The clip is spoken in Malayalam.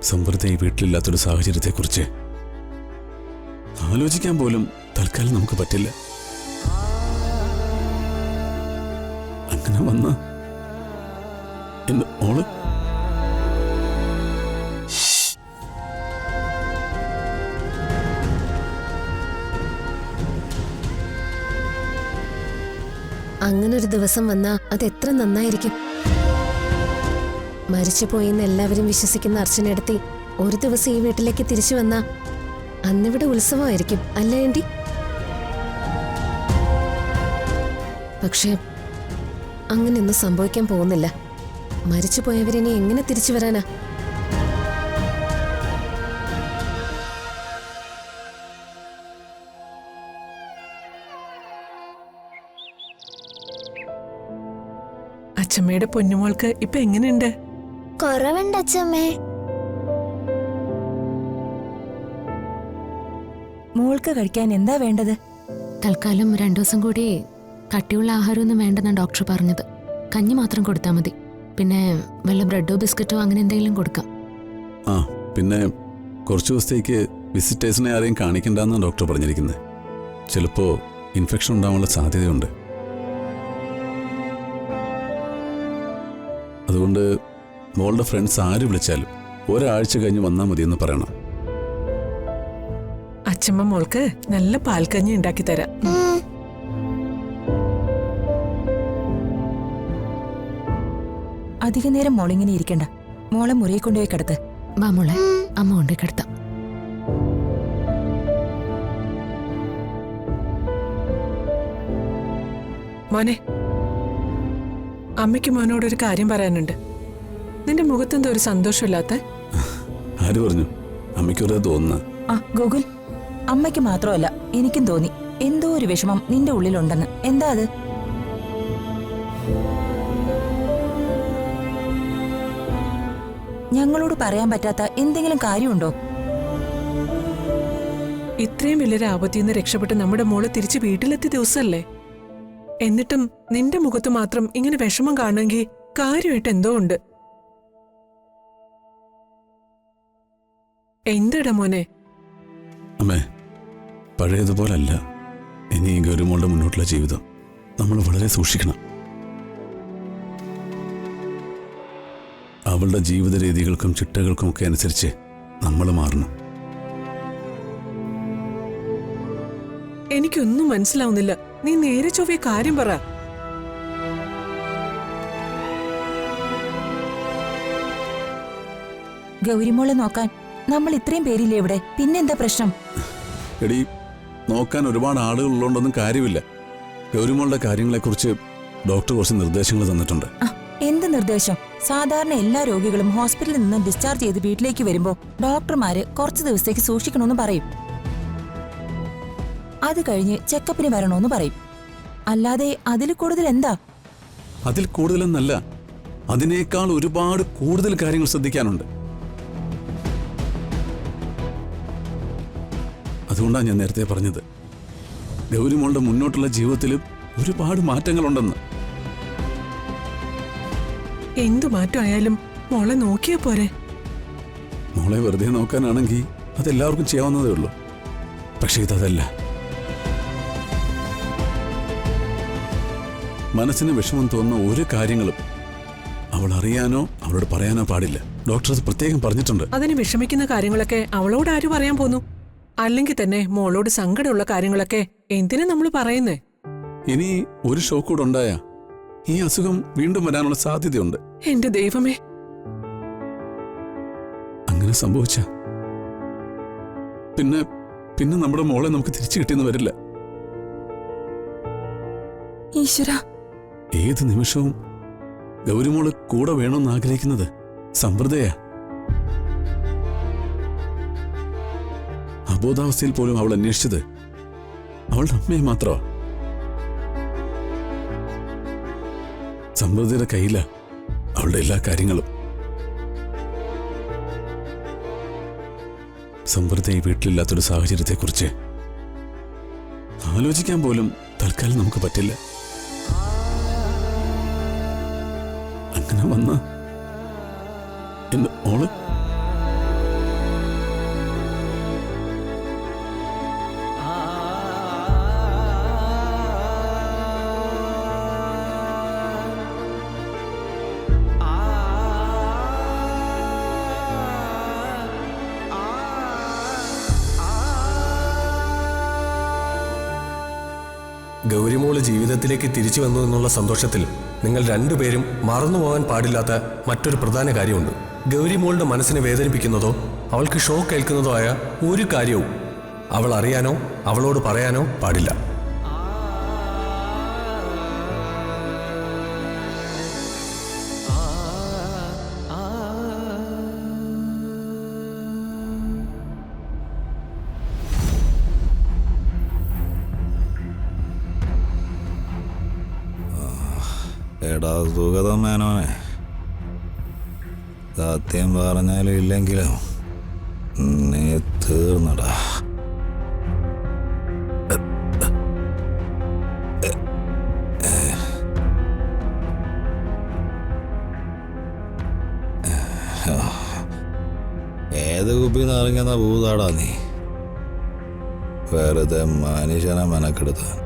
സമ്പർദ്ദ ഈ വീട്ടിലില്ലാത്തൊരു സാഹചര്യത്തെക്കുറിച്ച് ആലോചിക്കാൻ പോലും തൽക്കാലം നമുക്ക് പറ്റില്ല. അങ്ങനെ വന്ന ഓള് അങ്ങനൊരു ദിവസം വന്നാ അത് എത്ര നന്നായിരിക്കും. മരിച്ചുപോയെന്ന് എല്ലാവരും വിശ്വസിക്കുന്ന അർച്ചനയെടുത്തി ഒരു ദിവസം ഈ വീട്ടിലേക്ക് തിരിച്ചു വന്നാ അന്നിവിടെ ഉത്സവമായിരിക്കും, അല്ല ഏണ്ടി? പക്ഷെ അങ്ങനെയൊന്നും സംഭവിക്കാൻ പോകുന്നില്ല. മരിച്ചുപോയവരിനി എങ്ങനെ തിരിച്ചു വരാനാ? അച്ഛമ്മയുടെ പൊന്നുമോൾക്ക് ഇപ്പൊ എങ്ങനെയുണ്ട്? കുറവുണ്ട് അച്ഛമ്മേ. മോൾക്ക് കഴിക്കാൻ എന്താ വേണ്ടത്? തൽക്കാലം 2 ദിവസം കൂടി കട്ടിയുള്ള ആഹാരമൊന്നും വേണ്ടെന്നാ ഡോക്ടർ പറഞ്ഞത്. കഞ്ഞി മാത്രം കൊടുത്താൽ മതി. പിന്നെ വല്ല ബ്രെഡോ ബിസ്ക്കറ്റോ അങ്ങനെ എന്തെങ്കിലും കൊടുക്കാം. പിന്നെ കുറച്ചു ദിവസത്തേക്ക് വിസിറ്റേഴ്സിനെ ആരെയും കാണിക്കണ്ടെന്നാണ് ഡോക്ടർ പറഞ്ഞിരിക്കുന്നത്. ചിലപ്പോ ഇൻഫെക്ഷൻ ഉണ്ടാവാനുള്ള സാധ്യതയുണ്ട്. അതുകൊണ്ട് മോളുടെ ഫ്രണ്ട്സ് ആര് വിളിച്ചാലും ഒരാഴ്ച കഴിഞ്ഞ് വന്നാൽ മതിയെന്ന് പറയണം. അച്ഛമ്മ മോൾക്ക് നല്ല പാൽക്കഞ്ഞി ഉണ്ടാക്കി തരാം. അധിക നേരം മോളിങ്ങനെ ഇരിക്കണ്ട. മോളെ മുറിയിൽ കൊണ്ടുപോയി കിടത്ത്. വാ മോളെ, അമ്മ കൊണ്ടുപോയി കിടത്താം. മോനെ, അമ്മയ്ക്ക് മോനോടൊരു കാര്യം പറയാനുണ്ട്. നിന്റെ മുഖത്തെന്തോ ഒരു സന്തോഷമില്ലാത്ത? ആര് പറഞ്ഞു? അമ്മയ്ക്കൊരു തോന്നുന്ന. ഗോകുൽ, അമ്മയ്ക്ക് മാത്രമല്ല എനിക്കും തോന്നി എന്തോ ഒരു വിഷമം നിന്റെ ഉള്ളിലുണ്ടെന്ന്. എന്താ അത്? ഞങ്ങളോട് പറയാൻ പറ്റാത്ത എന്തെങ്കിലും കാര്യമുണ്ടോ? ഇത്രയും വലിയൊരു ആപത്തിൽ നിന്ന് രക്ഷപ്പെട്ട് നമ്മുടെ മോള് തിരിച്ച് വീട്ടിലെത്തിയ ദിവസമല്ലേ? എന്നിട്ടും നിന്റെ മുഖത്ത് മാത്രം ഇങ്ങനെ വിഷമം കാണുമെങ്കിൽ കാര്യമായിട്ട് എന്തോ ഉണ്ട്. എന്താടാ മോനെ? അമ്മേ, പഴയതുപോലല്ല ഇനി ഗൗരിമോളുടെ മുന്നോട്ടുള്ള ജീവിതം. നമ്മൾ വളരെ സൂക്ഷിക്കണം. അവളുടെ ജീവിത രീതികൾക്കും ചിട്ടകൾക്കും ഒക്കെ അനുസരിച്ച് നമ്മൾ മാറണം. എനിക്കൊന്നും മനസ്സിലാവുന്നില്ല. നീ നേരെ ചൊവ്വേ കാര്യം പറ. ഗൗരിമോളെ നോക്കാൻ നമ്മൾ ഇത്രയും പേരില്ലേ ഇവിടെ? പിന്നെന്താ പ്രശ്നം? എടീ, നോക്കാൻ ഒരുപാട് ആളുകൾ ഉള്ളതുകൊണ്ടൊന്നും കാര്യമില്ല. ഗൗരിമോളുടെ കാര്യങ്ങളെക്കുറിച്ച് ഡോക്ടർ കുറച്ച് നിർദ്ദേശങ്ങൾ തന്നിട്ടുണ്ട്. എന്ത് നിർദ്ദേശം? സാധാരണ എല്ലാ രോഗികളും ഹോസ്പിറ്റലിൽ നിന്ന് ഡിസ്ചാർജ് ചെയ്ത് വീട്ടിലേക്ക് വരുമ്പോ ഡോക്ടർമാര് കുറച്ച് ദിവസത്തേക്ക് സൂക്ഷിക്കണമെന്ന് പറയും. അത് കഴിഞ്ഞ് ചെക്കപ്പിന് വരണമെന്ന് പറയും. അല്ലാതെ അതിൽ കൂടുതൽ എന്താ? അതിൽ കൂടുതലെന്നല്ല, അതിനേക്കാൾ ഒരുപാട് കൂടുതൽ കാര്യങ്ങൾ ശ്രദ്ധിക്കാനുണ്ട്. അതുകൊണ്ടാണ് ഞാൻ നേരത്തെ പറഞ്ഞത്, ഗൗരിമോളുടെ മുന്നോട്ടുള്ള ജീവിതത്തിൽ ഒരുപാട് മാറ്റങ്ങളുണ്ടെന്ന്. എന്തു മാറ്റമായാലും മോളെ നോക്കിയാ പോരെ? മോളെ വെറുതെ നോക്കാനാണെങ്കിൽ അതെല്ലാവർക്കും ചെയ്യാവുന്നതേ ഉള്ളൂ. പക്ഷെ ഇതല്ല. മനസ്സിന് വിഷമം തോന്നുന്ന ഒരു കാര്യങ്ങളും അവൾ അറിയാനോ അവളോട് പറയാനോ പാടില്ല. ഡോക്ടർ അത് പ്രത്യേകം പറഞ്ഞിട്ടുണ്ട്. അതിന് വിഷമിക്കുന്ന കാര്യങ്ങളൊക്കെ അവളോട് ആര് പറയാൻ പോന്നു? അല്ലെങ്കിൽ തന്നെ മോളോട് സങ്കടമുള്ള കാര്യങ്ങളൊക്കെ എന്തിനാ നമ്മൾ പറയുന്നേ? ഇനി ഒരു ഷോക്ക് കൂടെ ഉണ്ടായ ഈ അസുഖം വീണ്ടും വരാനുള്ള സാധ്യതയുണ്ട്. എന്റെ ദൈവമേ, അങ്ങനെ സംഭവിച്ച പിന്നെ നമ്മുടെ മോളെ നമുക്ക് തിരിച്ചു കിട്ടിയെന്ന് വരില്ല. ഈശ്വര, ഏത് നിമിഷവും ഗൗരിമോള് കൂടെ വേണമെന്ന് ആഗ്രഹിക്കുന്നത് സമ്പ്രദയ. അബോധാവസ്ഥയിൽ പോലും അവൾ അന്വേഷിച്ചത് അവളുടെ അമ്മയെ മാത്രമാ. സമ്പ്രദയുടെ കയ്യില അവളുടെ എല്ലാ കാര്യങ്ങളും. സമ്പ്രദ ഈ വീട്ടിലില്ലാത്തൊരു സാഹചര്യത്തെക്കുറിച്ച് ആലോചിക്കാൻ പോലും തൽക്കാലം നമുക്ക് പറ്റില്ല. അങ്ങനെ വന്ന ഓള് ഗൗരിമോള് ജീവിതത്തിലേക്ക് തിരിച്ചു വന്നു എന്നുള്ള സന്തോഷത്തിൽ നിങ്ങൾ രണ്ടുപേരും മറന്നുപോകാൻ പാടില്ലാത്ത മറ്റൊരു പ്രധാന കാര്യമുണ്ട്. ഗൗരിമോളുടെ മനസ്സിനെ വേദനിപ്പിക്കുന്നതോ അവൾക്ക് ഷോക്ക് ഏൽക്കുന്നതോ ആയ ഒരു കാര്യവും അവൾ അറിയാനോ അവളോട് പറയാനോ പാടില്ല. എടാ സുഗതം മേനോനെ, സത്യം പറഞ്ഞാലും ഇല്ലെങ്കിലും നീ തീർന്നടാ. ഏത് കുപ്പിന്ന് ഇറങ്ങുന്ന ഭൂതാടാ നീ, വെറുതെ മനുഷ്യനെ മെനക്കെടുത്താൻ.